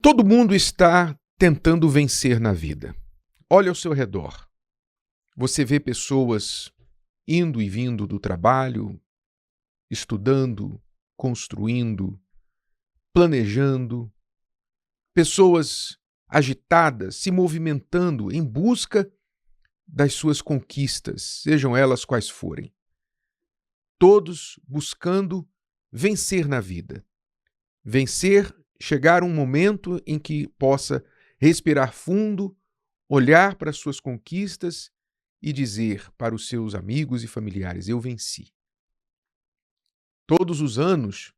Todo mundo está tentando vencer na vida. Olha ao seu redor. Você vê pessoas indo e vindo do trabalho, estudando, construindo, planejando, pessoas agitadas, se movimentando em busca das suas conquistas, sejam elas quais forem. Todos buscando vencer na vida. Vencer, chegar um momento em que possa respirar fundo, olhar para as suas conquistas e dizer para os seus amigos e familiares: eu venci. Todos os anos,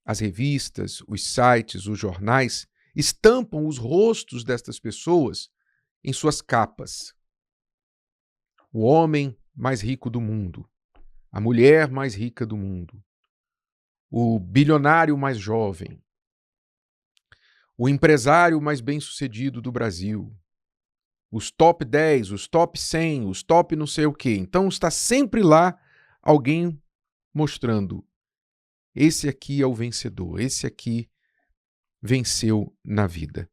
as revistas, os sites, os jornais estampam os rostos destas pessoas em suas capas. O homem mais rico do mundo, a mulher mais rica do mundo, o bilionário mais jovem, o empresário mais bem-sucedido do Brasil, os top 10, os top 100, os top não sei o quê. Então está sempre lá alguém mostrando: esse aqui é o vencedor, esse aqui venceu na vida.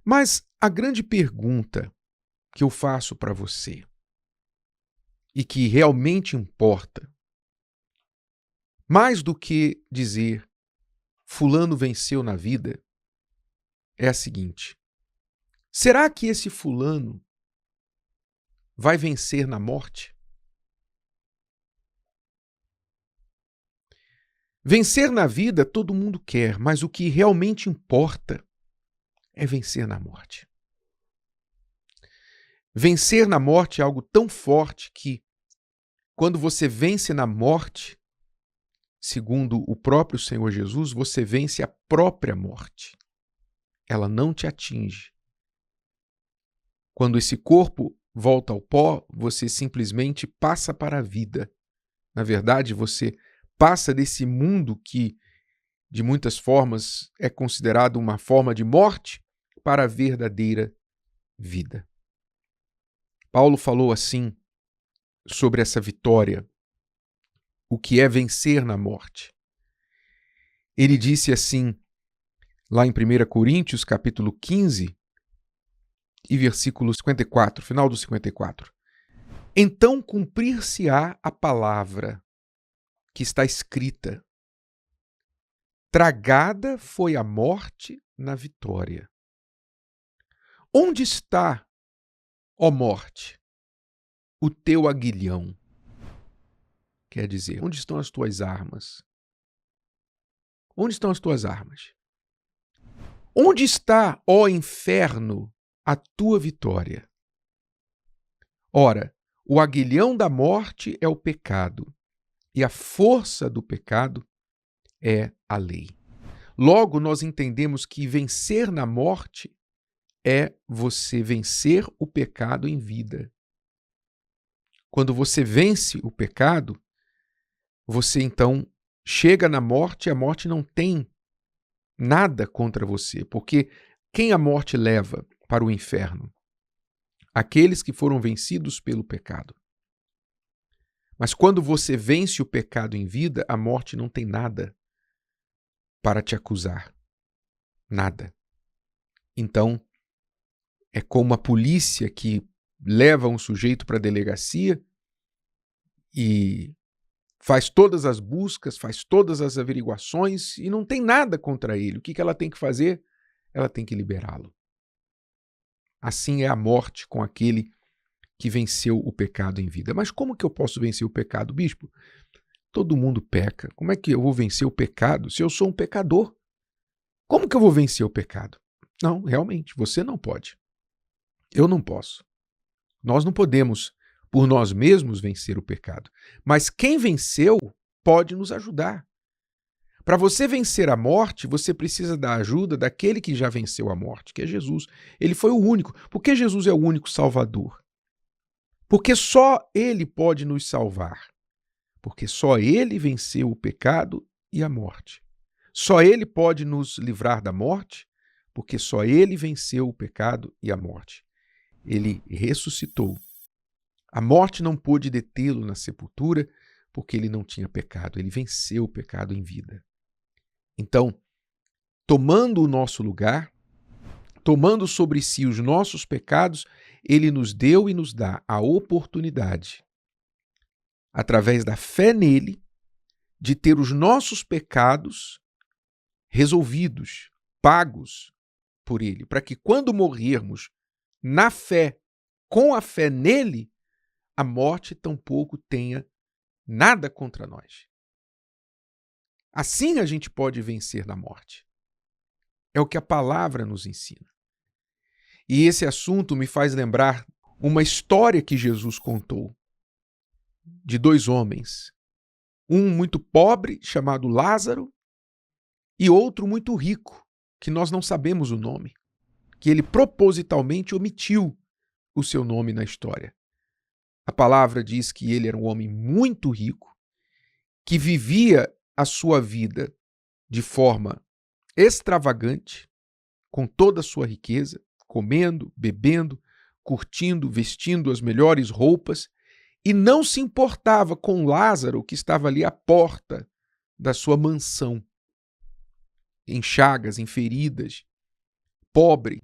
Mas a grande pergunta que eu faço para você, e que realmente importa, mais do que dizer fulano venceu na vida, é a seguinte: será que esse fulano vai vencer na morte? Vencer na vida todo mundo quer, mas o que realmente importa é vencer na morte. Vencer na morte é algo tão forte que, quando você vence na morte, segundo o próprio Senhor Jesus, você vence a própria morte. Ela não te atinge. Quando esse corpo volta ao pó, você simplesmente passa para a vida. Na verdade, você passa desse mundo que, de muitas formas, é considerado uma forma de morte para a verdadeira vida. Paulo falou assim sobre essa vitória, o que é vencer na morte. Ele disse assim, lá em 1 Coríntios, capítulo 15, e versículo 54, final do 54. Então cumprir-se-á a palavra que está escrita: tragada foi a morte na vitória. Onde está, ó morte, o teu aguilhão? Quer dizer, onde estão as tuas armas? Onde estão as tuas armas? Onde está, ó inferno, a tua vitória? Ora, o aguilhão da morte é o pecado, e a força do pecado é a lei. Logo, nós entendemos que vencer na morte é você vencer o pecado em vida. Quando você vence o pecado, você então chega na morte e a morte não tem nada contra você, porque quem a morte leva para o inferno? Aqueles que foram vencidos pelo pecado. Mas quando você vence o pecado em vida, a morte não tem nada para te acusar. Nada. Então, é como a polícia que leva um sujeito para a delegacia e faz todas as buscas, faz todas as averiguações e não tem nada contra ele. O que ela tem que fazer? Ela tem que liberá-lo. Assim é a morte com aquele que venceu o pecado em vida. Mas como que eu posso vencer o pecado, bispo? Todo mundo peca. Como é que eu vou vencer o pecado se eu sou um pecador? Como que eu vou vencer o pecado? Não, realmente, você não pode. Eu não posso. Nós não podemos, por nós mesmos, vencer o pecado. Mas quem venceu pode nos ajudar. Para você vencer a morte, você precisa da ajuda daquele que já venceu a morte, que é Jesus. Ele foi o único. Por que Jesus é o único Salvador? Porque só Ele pode nos salvar. Porque só Ele venceu o pecado e a morte. Só Ele pode nos livrar da morte, porque só Ele venceu o pecado e a morte. Ele ressuscitou. A morte não pôde detê-lo na sepultura, porque ele não tinha pecado. Ele venceu o pecado em vida. Então, tomando o nosso lugar, tomando sobre si os nossos pecados, ele nos deu e nos dá a oportunidade, através da fé nele, de ter os nossos pecados resolvidos, pagos por ele, para que quando morrermos na fé, com a fé nele, a morte tampouco tenha nada contra nós. Assim a gente pode vencer na morte. É o que a palavra nos ensina. E esse assunto me faz lembrar uma história que Jesus contou de dois homens. Um muito pobre, chamado Lázaro, e outro muito rico, que nós não sabemos o nome, que ele propositalmente omitiu o seu nome na história. A palavra diz que ele era um homem muito rico, que vivia a sua vida de forma extravagante, com toda a sua riqueza, comendo, bebendo, curtindo, vestindo as melhores roupas, e não se importava com Lázaro, que estava ali à porta da sua mansão, em chagas, em feridas, pobre.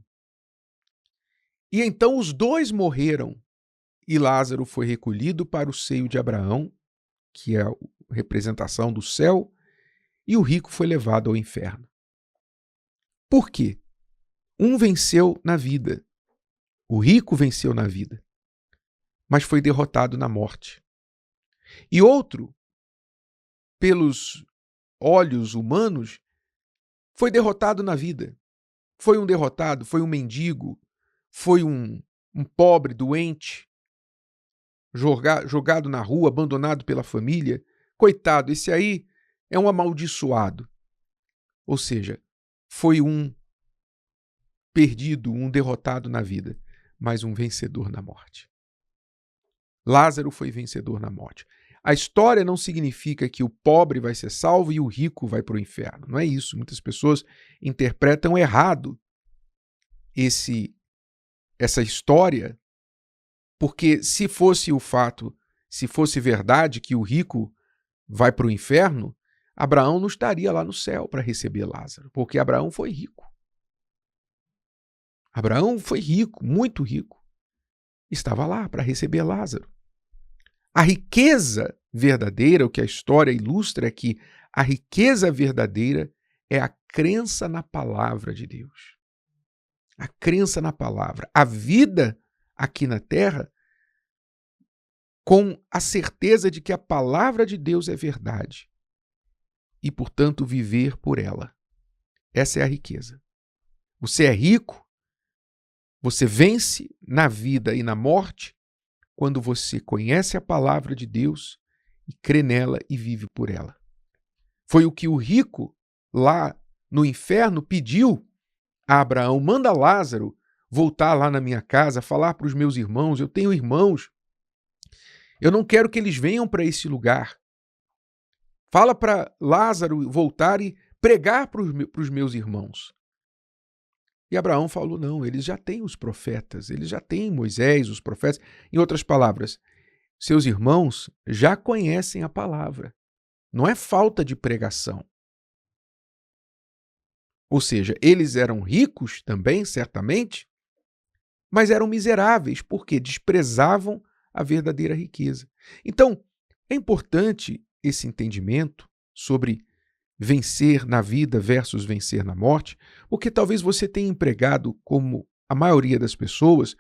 E então os dois morreram, e Lázaro foi recolhido para o seio de Abraão, que é a representação do céu, e o rico foi levado ao inferno. Por quê? Um venceu na vida, o rico venceu na vida, mas foi derrotado na morte. E outro, pelos olhos humanos, foi derrotado na vida. Foi um derrotado, foi um mendigo, foi um pobre, doente, jogado na rua, abandonado pela família. Coitado, esse aí é um amaldiçoado. Ou seja, foi um perdido, um derrotado na vida, mas um vencedor na morte. Lázaro foi vencedor na morte. A história não significa que o pobre vai ser salvo e o rico vai para o inferno. Não é isso. Muitas pessoas interpretam errado essa história, porque se fosse verdade que o rico vai para o inferno, Abraão não estaria lá no céu para receber Lázaro, porque Abraão foi rico. Abraão foi rico, muito rico. Estava lá para receber Lázaro. A riqueza verdadeira, o que a história ilustra é que a riqueza verdadeira é a crença na palavra de Deus. A crença na palavra. A vida aqui na terra com a certeza de que a palavra de Deus é verdade e, portanto, viver por ela. Essa é a riqueza. Você é rico, você vence na vida e na morte quando você conhece a palavra de Deus e crê nela e vive por ela. Foi o que o rico lá no inferno pediu a Abraão: manda Lázaro voltar lá na minha casa, falar para os meus irmãos, eu tenho irmãos, eu não quero que eles venham para esse lugar. Fala para Lázaro voltar e pregar para os meus irmãos. E Abraão falou: não, eles já têm os profetas, eles já têm Moisés, os profetas. Em outras palavras, seus irmãos já conhecem a palavra. Não é falta de pregação. Ou seja, eles eram ricos também, certamente, mas eram miseráveis porque desprezavam a verdadeira riqueza. Então, é importante esse entendimento sobre vencer na vida versus vencer na morte, porque talvez você tenha empregado, como a maioria das pessoas,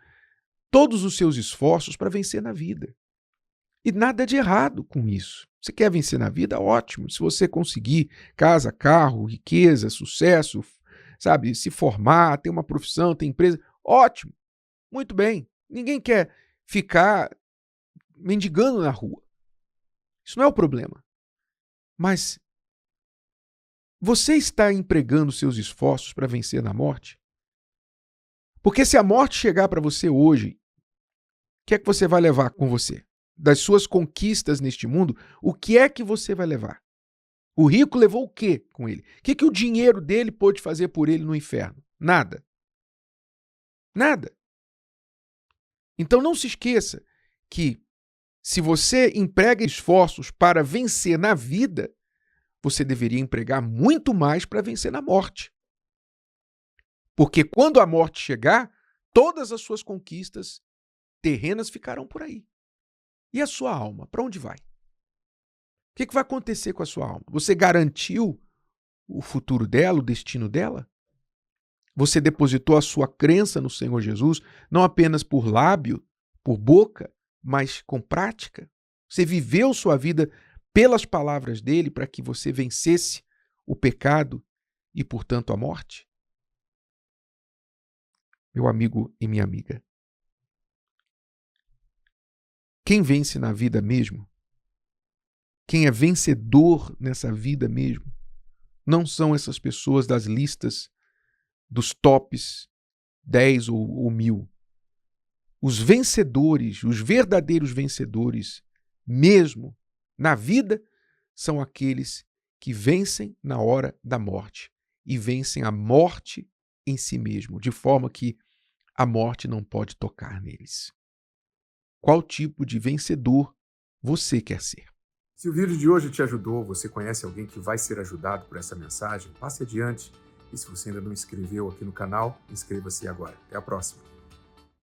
todos os seus esforços para vencer na vida. E nada de errado com isso. Você quer vencer na vida? Ótimo. Se você conseguir casa, carro, riqueza, sucesso, sabe, se formar, ter uma profissão, ter empresa, ótimo. Muito bem. Ninguém quer ficar mendigando na rua. Isso não é o problema. Mas você está empregando seus esforços para vencer na morte? Porque se a morte chegar para você hoje, o que é que você vai levar com você? Das suas conquistas neste mundo, o que é que você vai levar? O rico levou o quê com ele? O que o dinheiro dele pôde fazer por ele no inferno? Nada. Nada. Então não se esqueça que se você emprega esforços para vencer na vida, você deveria empregar muito mais para vencer na morte. Porque quando a morte chegar, todas as suas conquistas terrenas ficarão por aí. E a sua alma, para onde vai? O que vai acontecer com a sua alma? Você garantiu o futuro dela, o destino dela? Você depositou a sua crença no Senhor Jesus, não apenas por lábio, por boca, mas com prática? Você viveu sua vida pelas palavras dele para que você vencesse o pecado e, portanto, a morte? Meu amigo e minha amiga, quem vence na vida mesmo, quem é vencedor nessa vida mesmo, não são essas pessoas das listas dos tops 10 ou 1000. Os vencedores, os verdadeiros vencedores, mesmo na vida, são aqueles que vencem na hora da morte e vencem a morte em si mesmo, de forma que a morte não pode tocar neles. Qual tipo de vencedor você quer ser? Se o vídeo de hoje te ajudou, você conhece alguém que vai ser ajudado por essa mensagem, passe adiante. E se você ainda não inscreveu aqui no canal, inscreva-se agora. Até a próxima.